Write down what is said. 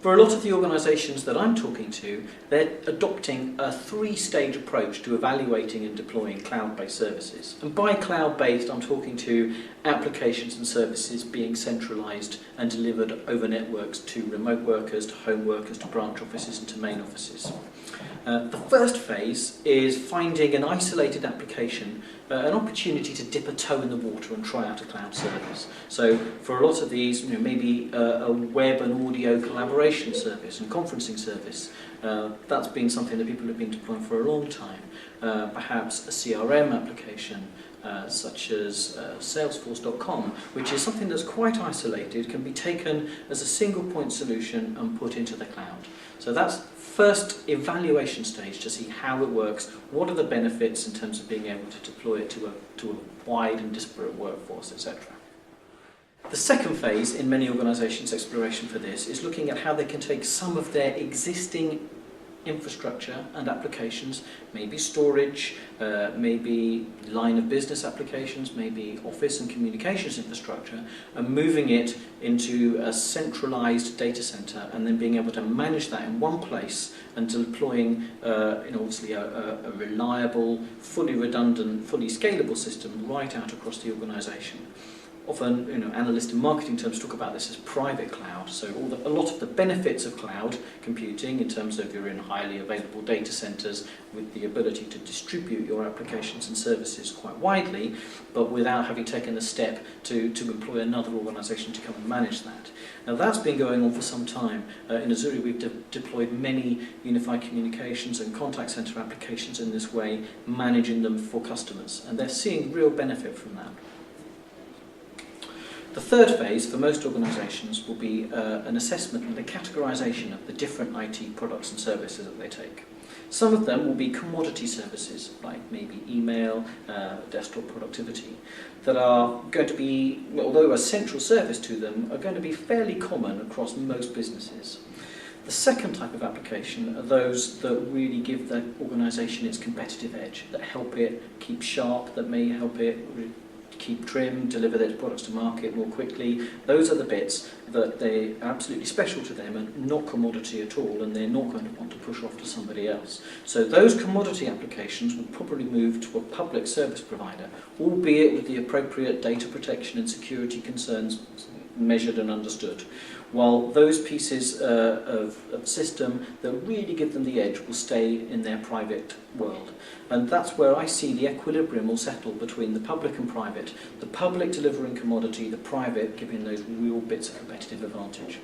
For a lot of the organisations that I'm talking to, they're adopting a three-stage approach to evaluating and deploying cloud-based services. And by cloud-based, I'm talking to applications and services being centralised and delivered over networks to remote workers, to home workers, to branch offices and to main offices. The first phase is finding an isolated application, an opportunity to dip a toe in the water and try out a cloud service. So for a lot of these, maybe a web and audio collaboration service and conferencing service. That's been something that people have been deploying for a long time. Perhaps a CRM application, such as Salesforce.com, which is something that's quite isolated, can be taken as a single point solution and put into the cloud. So that's first evaluation stage to see how it works, what are the benefits in terms of being able to deploy it to a wide and disparate workforce, etc. The second phase in many organisations' exploration for this is looking at how they can take some of their existing infrastructure and applications, maybe storage, maybe line of business applications, maybe office and communications infrastructure, and moving it into a centralised data centre and then being able to manage that in one place and deploying obviously a reliable, fully redundant, fully scalable system right out across the organisation. Often, analysts in marketing terms talk about this as private cloud. So a lot of the benefits of cloud computing, in terms of you're in highly available data centers with the ability to distribute your applications and services quite widely, but without having taken the step to employ another organisation to come and manage that. Now that's been going on for some time. In Azzurri we've deployed many unified communications and contact centre applications in this way, managing them for customers, and they're seeing real benefit from that. The third phase for most organisations will be an assessment and a categorisation of the different IT products and services that they take. Some of them will be commodity services, like maybe email, desktop productivity, that are going to be, although a central service to them, are going to be fairly common across most businesses. The second type of application are those that really give the organisation its competitive edge, that help it keep sharp, that may help it keep trim, deliver their products to market more quickly. Those are the bits that they are absolutely special to them and not commodity at all, and they're not going to want to push off to somebody else. So those commodity applications will probably move to a public service provider, albeit with the appropriate data protection and security concerns measured and understood, while those pieces of system that really give them the edge will stay in their private world. And that's where I see the equilibrium will settle between the public and private, the public delivering commodity, the private giving those real bits of competitive advantage.